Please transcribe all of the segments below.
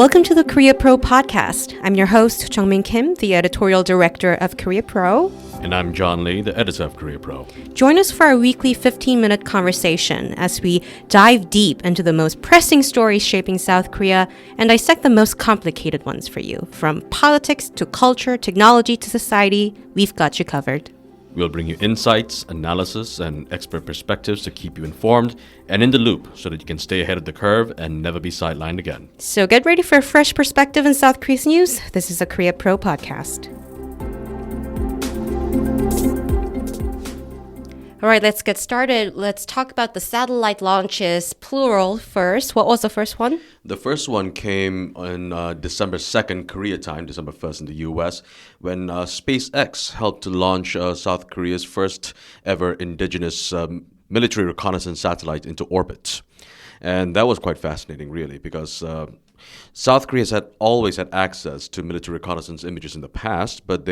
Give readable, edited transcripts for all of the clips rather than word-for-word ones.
Welcome to the Korea Pro podcast. I'm your host, Jungmin Kim, the editorial director of Korea Pro. And I'm John Lee, the editor of Korea Pro. Join us for our weekly 15-minute conversation as we dive deep into the most pressing stories shaping South Korea and dissect the most complicated ones for you. From politics to culture, technology to society, we've got you covered. We'll bring you insights, analysis, and expert perspectives to keep you informed and in the loop so that you can stay ahead of the curve and never be sidelined again. So get ready for a fresh perspective in South Korea's news. This is a Korea Pro podcast. All right, let's get started. Let's talk about the satellite launches, plural, first. What was the first one? The first one came on December 2nd, Korea time, December 1st in the US, when SpaceX helped to launch South Korea's first ever indigenous military reconnaissance satellite into orbit. And that was quite fascinating, really, because South Korea has always had access to military reconnaissance images in the past, but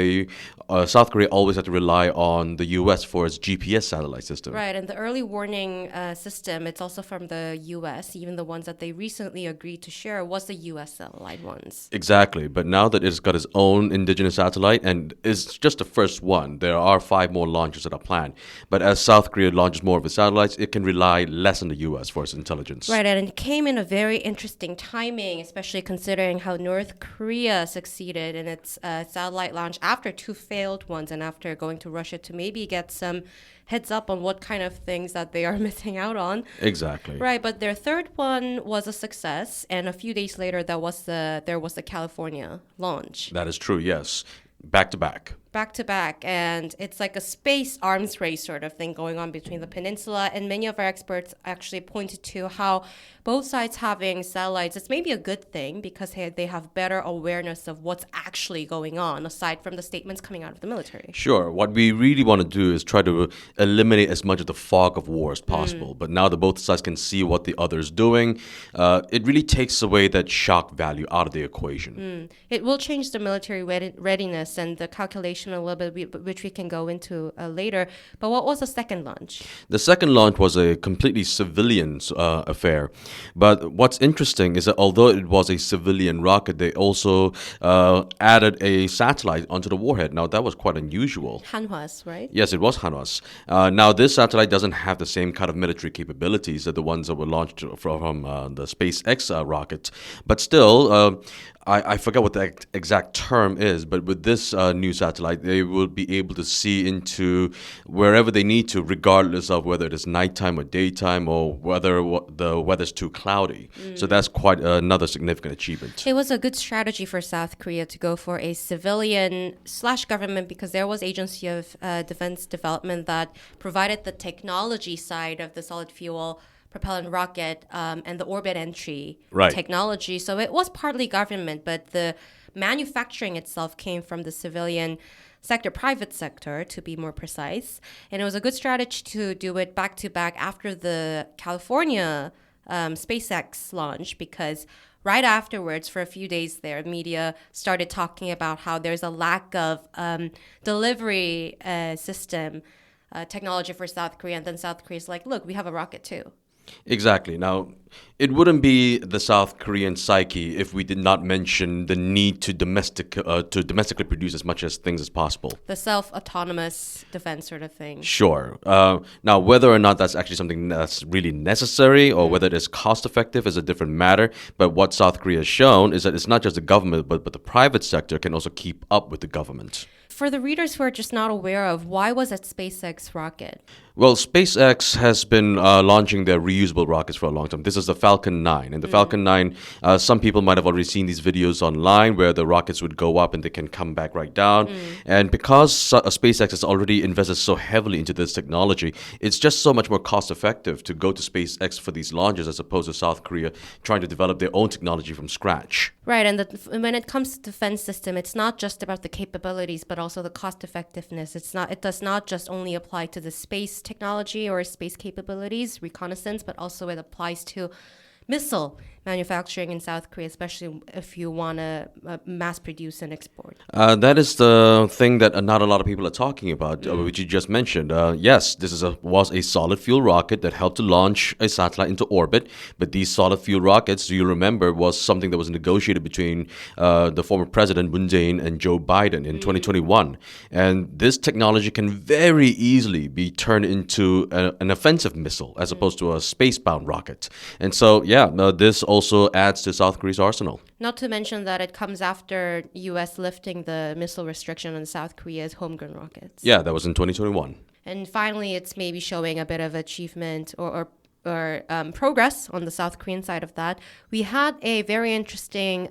South Korea always had to rely on the U.S. for its GPS satellite system. Right, and the early warning system, it's also from the U.S. Even the ones that they recently agreed to share was the U.S. satellite ones. Exactly, but now that it's got its own indigenous satellite, and it's just the first one, there are 5 more launches that are planned. But as South Korea launches more of its satellites, it can rely less on the U.S. for its intelligence. Right, and it came in a very interesting timing, especially considering how North Korea succeeded in its satellite launch after 2 failed ones and after going to Russia to maybe get some heads up on what kind of things that they are missing out on. Exactly. Right, but their third one was a success, and a few days later there was the California launch. That is true, yes. Back to back. Back to back, and it's like a space arms race sort of thing going on between the peninsula, and many of our experts actually pointed to how both sides having satellites, it's maybe a good thing because they have better awareness of what's actually going on aside from the statements coming out of the military. Sure. What we really want to do is try to eliminate as much of the fog of war as possible. But now that both sides can see what the other is doing, it really takes away that shock value out of the equation. It will change the military readiness and the calculation a little bit, which we can go into later. But what was the second launch? The second launch was a completely civilian affair. But what's interesting is that although it was a civilian rocket, they also added a satellite onto the warhead. Now, that was quite unusual. Hanwha's, right? Yes, it was Hanwha's. Now, this satellite doesn't have the same kind of military capabilities as the ones that were launched from the SpaceX rocket. But still, I forget what the exact term is, but with this new satellite, they will be able to see into wherever they need to, regardless of whether it is nighttime or daytime or whether the weather's too cloudy. So that's quite another significant achievement. It was a good strategy for South Korea to go for a civilian/government because there was Agency of Defense Development that provided the technology side of the solid fuel propellant rocket and the orbit entry technology. So it was partly government, but the manufacturing itself came from the civilian sector, private sector, to be more precise. And it was a good strategy to do it back to back after the California SpaceX launch because right afterwards, for a few days there, media started talking about how there's a lack of delivery system technology for South Korea. And then South Korea's like, look, we have a rocket too. Exactly. Now, it wouldn't be the South Korean psyche if we did not mention the need to domestically produce as much things as possible. The self-autonomous defense sort of thing. Sure. Now, whether or not that's actually something that's really necessary or whether it is cost-effective is a different matter. But what South Korea has shown is that it's not just the government, but the private sector can also keep up with the government. For the readers who are just not aware of, why was it SpaceX rocket? Well, SpaceX has been launching their reusable rockets for a long time. This is the Falcon 9. And the Falcon 9, some people might have already seen these videos online where the rockets would go up and they can come back right down. And because SpaceX has already invested so heavily into this technology, it's just so much more cost effective to go to SpaceX for these launches as opposed to South Korea trying to develop their own technology from scratch. Right. And when it comes to defense system, it's not just about the capabilities, but also the cost effectiveness. It does not just only apply to the space technology or space capabilities, reconnaissance, but also it applies to missile manufacturing in South Korea, especially if you want to mass produce and export? That is the thing that not a lot of people are talking about, which you just mentioned. Yes, this was a solid fuel rocket that helped to launch a satellite into orbit. But these solid fuel rockets, do you remember, was something that was negotiated between the former president Moon Jae-in and Joe Biden in 2021. And this technology can very easily be turned into an offensive missile as opposed to a space-bound rocket. And so, this also adds to South Korea's arsenal. Not to mention that it comes after U.S. lifting the missile restriction on South Korea's homegrown rockets. Yeah, that was in 2021. And finally, it's maybe showing a bit of achievement or progress on the South Korean side of that. We had a very interesting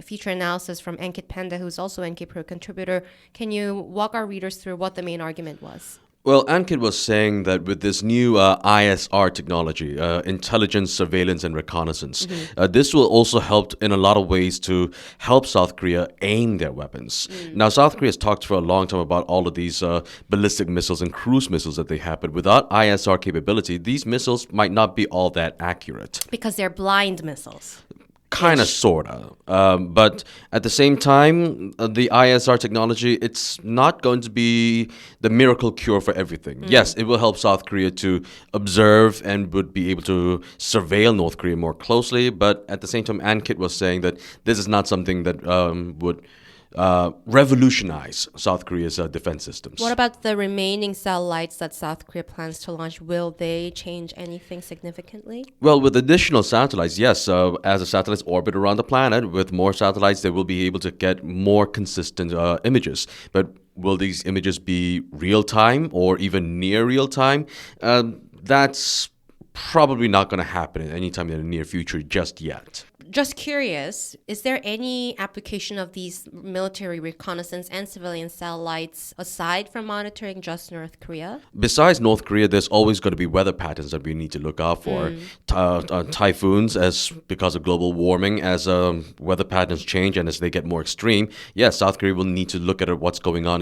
feature analysis from Ankit Panda, who's also NK Pro contributor. Can you walk our readers through what the main argument was? Well, Ankit was saying that with this new ISR technology, intelligence, surveillance, and reconnaissance, this will also help in a lot of ways to help South Korea aim their weapons. Now, South Korea has talked for a long time about all of these ballistic missiles and cruise missiles that they have, but without ISR capability, these missiles might not be all that accurate. Because they're blind missiles. Kind of, sort of. But at the same time, the ISR technology, it's not going to be the miracle cure for everything. Yes, it will help South Korea to observe and would be able to surveil North Korea more closely. But at the same time, Ankit was saying that this is not something that would revolutionize South Korea's defense systems. What about the remaining satellites that South Korea plans to launch? Will they change anything significantly? Well, with additional satellites, yes. As the satellites orbit around the planet, with more satellites, they will be able to get more consistent images. But will these images be real-time or even near real-time? That's probably not going to happen anytime in the near future just yet. Just curious, is there any application of these military reconnaissance and civilian satellites aside from monitoring just North Korea? Besides North Korea, there's always going to be weather patterns that we need to look out for. Typhoons, because of global warming, as weather patterns change and as they get more extreme, yes, South Korea will need to look at what's going on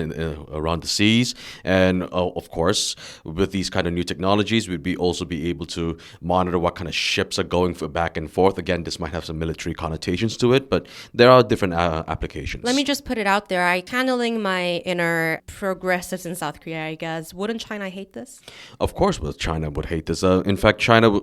around the seas. And of course, with these kind of new technologies, we'd also be able to monitor what kind of ships are going back and forth. Again, this might have some military connotations to it, but there are different applications. Let me just put it out there. Channeling my inner progressives in South Korea, I guess. Wouldn't China hate this? Of course, China would hate this. In fact, China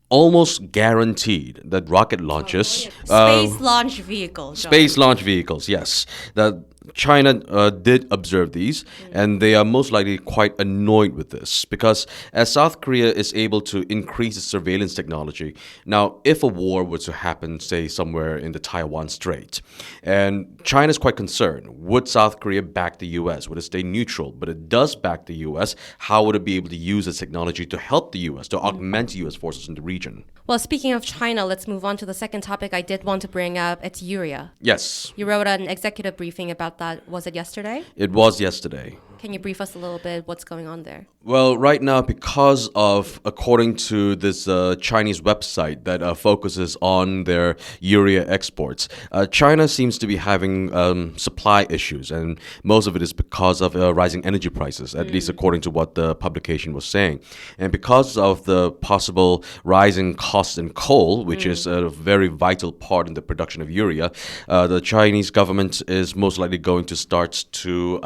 almost guaranteed that rocket launches... Space launch vehicles. Space launch vehicles, yes. That China did observe these, and they are most likely quite annoyed with this because as South Korea is able to increase its surveillance technology, now if a war were to happen, say somewhere in the Taiwan Strait, and China is quite concerned, would South Korea back the U.S.? Would it stay neutral? But it does back the U.S. How would it be able to use its technology to help the U.S., to augment U.S. forces in the region? Well, speaking of China, let's move on to the second topic I did want to bring up. It's urea. Yes. You wrote an executive briefing about that. Was it yesterday? It was yesterday. Can you brief us a little bit what's going on there? Well, right now, because of, according to this Chinese website that focuses on their urea exports, China seems to be having supply issues, and most of it is because of rising energy prices, at least according to what the publication was saying. And because of the possible rising costs in coal, which is a very vital part in the production of urea, the Chinese government is most likely going to start to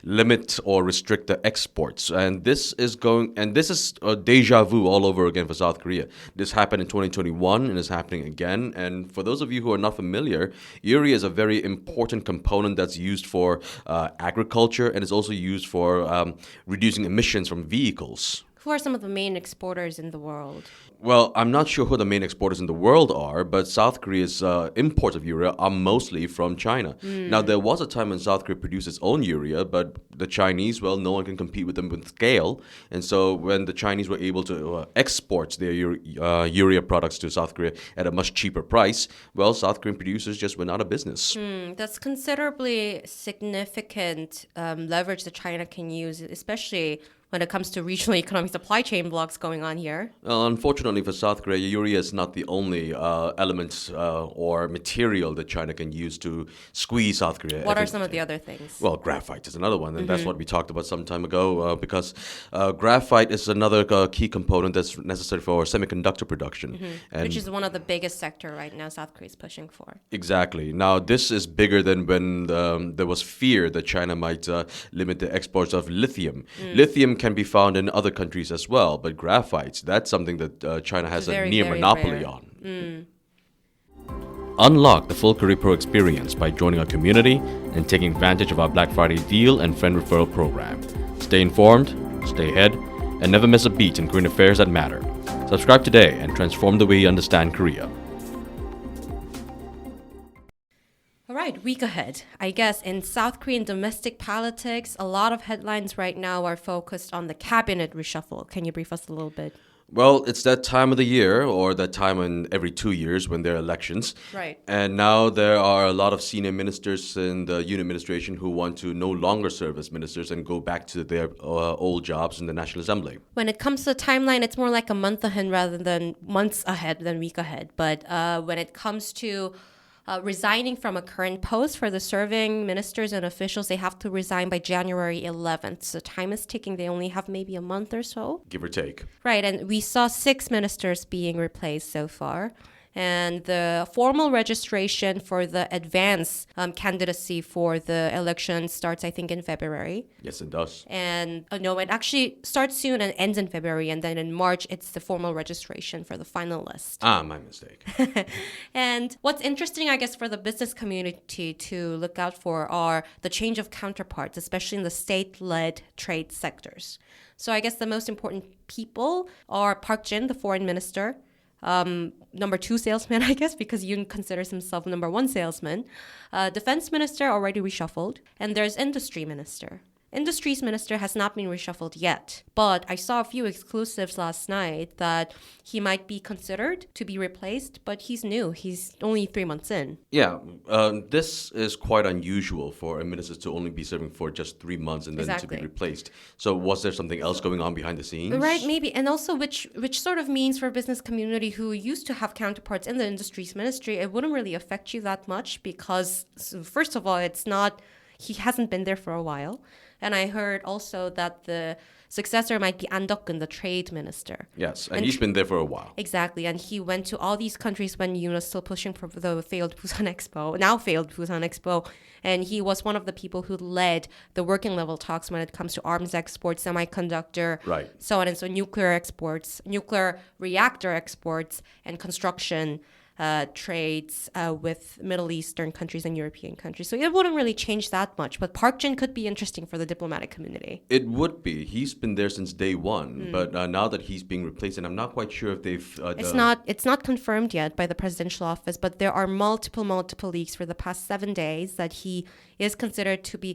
limit or restrict the exports. And this is a deja vu all over again for South Korea. This happened in 2021 and is happening again. And for those of you who are not familiar, urea is a very important component that's used for agriculture, and is also used for reducing emissions from vehicles. Who are some of the main exporters in the world? Well, I'm not sure who the main exporters in the world are, but South Korea's imports of urea are mostly from China. Now, there was a time when South Korea produced its own urea, but the Chinese, well, no one can compete with them with scale. And so when the Chinese were able to export their urea products to South Korea at a much cheaper price, well, South Korean producers just went out of business. That's considerably significant leverage that China can use, especially when it comes to regional economic supply chain blocks going on here. Well, unfortunately for South Korea, urea is not the only element or material that China can use to squeeze South Korea. What are some of the other things? Well, graphite is another one, and that's what we talked about some time ago because graphite is another key component that's necessary for semiconductor production. And Which is one of the biggest sector right now South Korea is pushing for. exactly. Now, this is bigger than when there was fear that China might limit the exports of lithium. Lithium can be found in other countries as well, but graphite, that's something that China has a very, near very monopoly rare. on. Unlock the full Career Pro experience by joining our community and taking advantage of our Black Friday deal and friend referral program. Stay informed, stay ahead, and never miss a beat in current affairs that matter. Subscribe today and transform the way you understand Korea. All right, week ahead. I guess in South Korean domestic politics, a lot of headlines right now are focused on the cabinet reshuffle. Can you brief us a little bit? Well, it's that time of the year, or that time in every 2 years when there are elections. Right. And now there are a lot of senior ministers in the Union administration who want to no longer serve as ministers and go back to their old jobs in the National Assembly. When it comes to the timeline, it's more like a month ahead rather than months ahead than week ahead. But when it comes to resigning from a current post for the serving ministers and officials, they have to resign by January 11th. So time is ticking. They only have maybe a month or so. Give or take. Right, and we saw 6 ministers being replaced so far. And the formal registration for the advance candidacy for the election starts, I think, in February. Yes, it does. And no, it actually starts soon and ends in February. And then in March, it's the formal registration for the final list. Ah, my mistake. And what's interesting, I guess, for the business community to look out for are the change of counterparts, especially in the state-led trade sectors. So I guess the most important people are Park Jin, the foreign minister, number 2 salesman, I guess, because Yoon considers himself number 1 salesman. Defense minister already reshuffled. And there's industry minister. Industries minister has not been reshuffled yet, but I saw a few exclusives last night that he might be considered to be replaced, but he's new. He's only 3 months in. Yeah, this is quite unusual for a minister to only be serving for just 3 months and then to Exactly. be replaced. So was there something else going on behind the scenes? Right, maybe. And also which sort of means for a business community who used to have counterparts in the industries ministry, it wouldn't really affect you that much because, first of all, he hasn't been there for a while. And I heard also that the successor might be An Deok-keun, the trade minister. Yes, and he's been there for a while. Exactly. And he went to all these countries when Yoon was still pushing for the failed Busan Expo, now failed Busan Expo. And he was one of the people who led the working level talks when it comes to arms exports, semiconductor, Right. so on and so, nuclear exports, nuclear reactor exports, and construction trades with Middle Eastern countries and European countries. So it wouldn't really change that much. But Park Jin could be interesting for the diplomatic community. It would be. He's been there since day one, but now that he's being replaced, and I'm not quite sure if they've... It's not confirmed yet by the presidential office, but there are multiple leaks for the past 7 days that he is considered to be...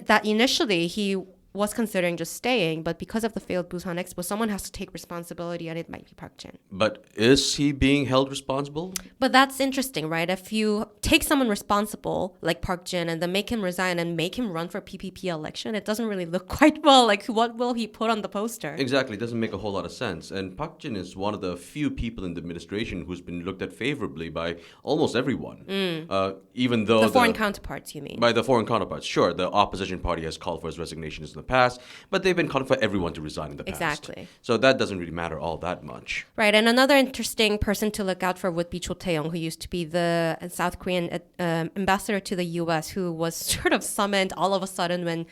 that initially he was considering just staying, but because of the failed Busan Expo, someone has to take responsibility, and it might be Park Jin. But is he being held responsible? But that's interesting, right? If you take someone responsible, like Park Jin, and then make him resign and make him run for PPP election, it doesn't really look quite well. Like, what will he put on the poster? Exactly. It doesn't make a whole lot of sense. And Park Jin is one of the few people in the administration who's been looked at favorably by almost everyone. Even though... The foreign counterparts, you mean? By the foreign counterparts. Sure, the opposition party has called for his resignation in the past, but they've been calling for everyone to resign in the past. Exactly. So that doesn't really matter all that much. Right, and another interesting person to look out for would be Cho Tae-yong, who used to be the South Korean ambassador to the U.S., who was sort of summoned all of a sudden when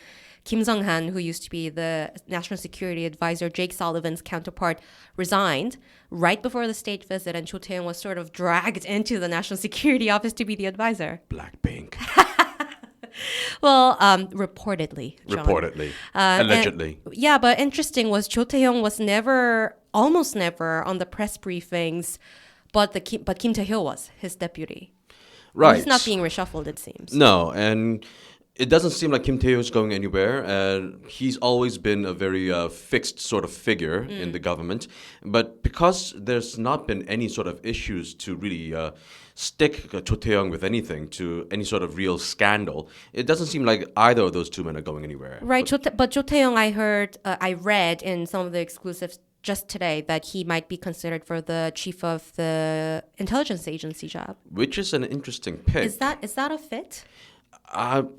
Kim Sung-han, who used to be the national security advisor, Jake Sullivan's counterpart, resigned right before the state visit, and Cho Tae-yong was sort of dragged into the national security office to be the advisor. Blackpink. Well, reportedly, John. Reportedly. Allegedly. Yeah, but interesting was Cho Tae-yong was almost never on the press briefings, but Kim Tae-hyo was his deputy. Right. He's not being reshuffled, it seems. No, and It doesn't seem like Kim Tae-ho is going anywhere. He's always been a very fixed sort of figure in the government. But because there's not been any sort of issues to really stick Cho Tae-young with anything, to any sort of real scandal, it doesn't seem like either of those two men are going anywhere. Right, but Cho Tae-young, I read in some of the exclusives just today that he might be considered for the chief of the intelligence agency job. Which is an interesting pick. Is that a fit?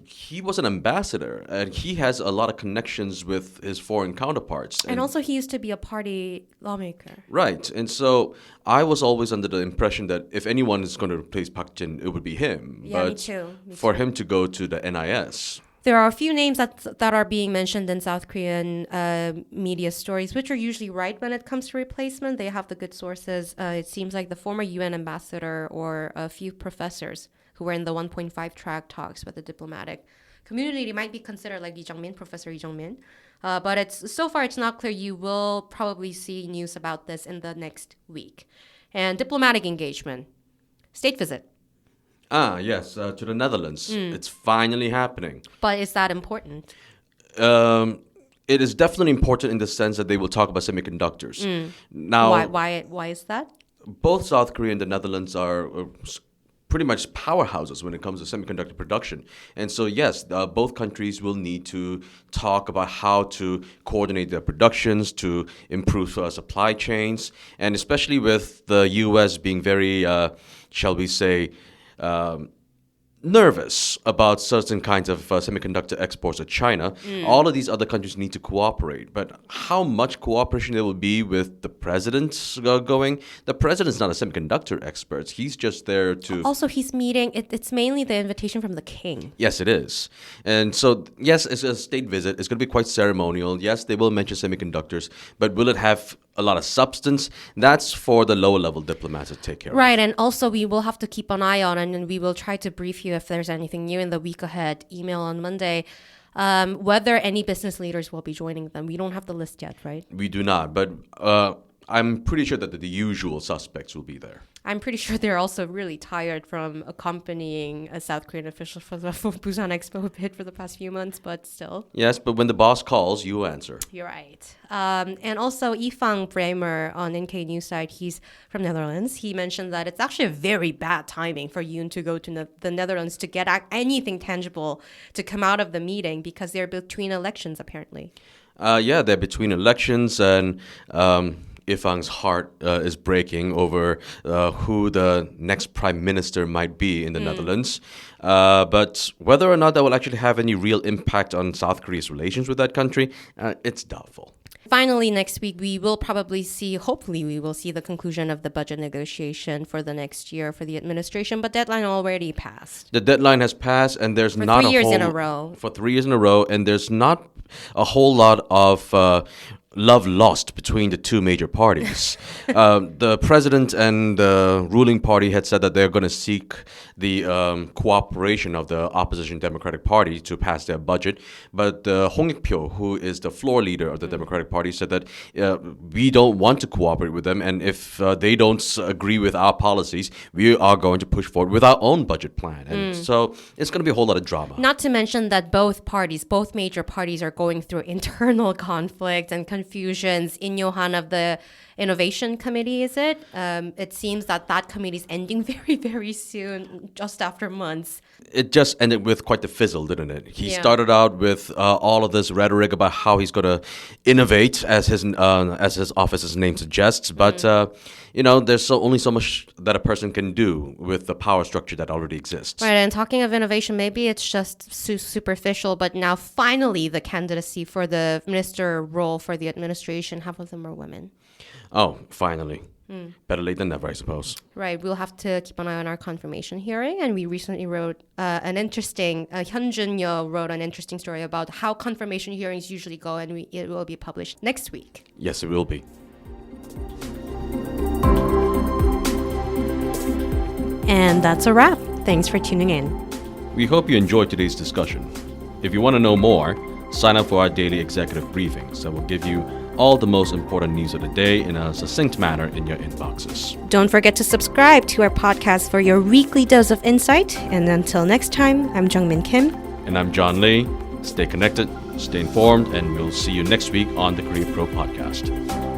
He was an ambassador, and he has a lot of connections with his foreign counterparts. And also, he used to be a party lawmaker. Right, and so I was always under the impression that if anyone is going to replace Park Jin, it would be him. Yeah, but me too. For him to go to the NIS. There are a few names that are being mentioned in South Korean media stories, which are usually right when it comes to replacement. They have the good sources. It seems like the former UN ambassador or a few professors who were in the 1.5 track talks with the diplomatic community. They might be considered like Professor Lee Jung-min. But so far it's not clear. You will probably see news about this in the next week. And diplomatic engagement, state visit. Yes, to the Netherlands. It's finally happening. But is that important? It is definitely important in the sense that they will talk about semiconductors. Now, why is that? Both South Korea and the Netherlands are pretty much powerhouses when it comes to semiconductor production. And so, yes, both countries will need to talk about how to coordinate their productions to improve supply chains. And especially with the U.S. being very, shall we say, nervous about certain kinds of semiconductor exports to China, all of these other countries need to cooperate. But how much cooperation there will be with the president going? The president's not a semiconductor expert. He's just there to... Also, he's meeting... It's mainly the invitation from the king. Yes, it is. And so, yes, it's a state visit. It's going to be quite ceremonial. Yes, they will mention semiconductors. But will it have a lot of substance? That's for the lower level diplomats to take care of. Right, and also we will have to keep an eye on, and we will try to brief you if there's anything new in the week ahead. Email on Monday. Whether any business leaders will be joining them. We don't have the list yet, right? We do not, but I'm pretty sure that the usual suspects will be there. I'm pretty sure they're also really tired from accompanying a South Korean official for the Busan Expo bid for the past few months, but still. Yes, but when the boss calls, you answer. You're right. And also, Ifang Bremer on NK News side, he's from Netherlands. He mentioned that it's actually a very bad timing for Yoon to go to the Netherlands to get anything tangible to come out of the meeting because they're between elections, apparently. Yeah, they're between elections, and Ifang's heart is breaking over who the next prime minister might be in the Netherlands. But whether or not that will actually have any real impact on South Korea's relations with that country, it's doubtful. Finally, next week, hopefully we will see the conclusion of the budget negotiation for the next year for the administration, but deadline already passed. The deadline has passed, and there's for not 3 years in a row. For 3 years in a row, and there's not a whole lot of love lost between the two major parties. The president and the ruling party had said that they're going to seek the cooperation of the opposition Democratic Party to pass their budget. But Hong Ik-pyo, who is the floor leader of the Democratic Party, said that we don't want to cooperate with them, and if they don't agree with our policies, we are going to push forward with our own budget plan. And so it's going to be a whole lot of drama. Not to mention that both major parties are going through internal conflict and confusions. In Johan of the Innovation Committee, is it? It seems that committee is ending very, very soon, just after months. It just ended with quite the fizzle, didn't it? He started out with all of this rhetoric about how he's going to innovate, as his office's name suggests. But there's only so much that a person can do with the power structure that already exists. Right, and talking of innovation, maybe it's just superficial, but now finally the candidacy for the minister role for the administration, half of them are women. Oh, finally. Better late than never, I suppose. Right. We'll have to keep an eye on our confirmation hearing. And we recently wrote Hyun Jun-yo wrote an interesting story about how confirmation hearings usually go, and it will be published next week. Yes, it will be. And that's a wrap. Thanks for tuning in. We hope you enjoyed today's discussion. If you want to know more, sign up for our daily executive briefings that will give you all the most important news of the day in a succinct manner in your inboxes. Don't forget to subscribe to our podcast for your weekly dose of insight. And until next time, I'm Jungmin Kim. And I'm John Lee. Stay connected, stay informed, and we'll see you next week on the Career Pro podcast.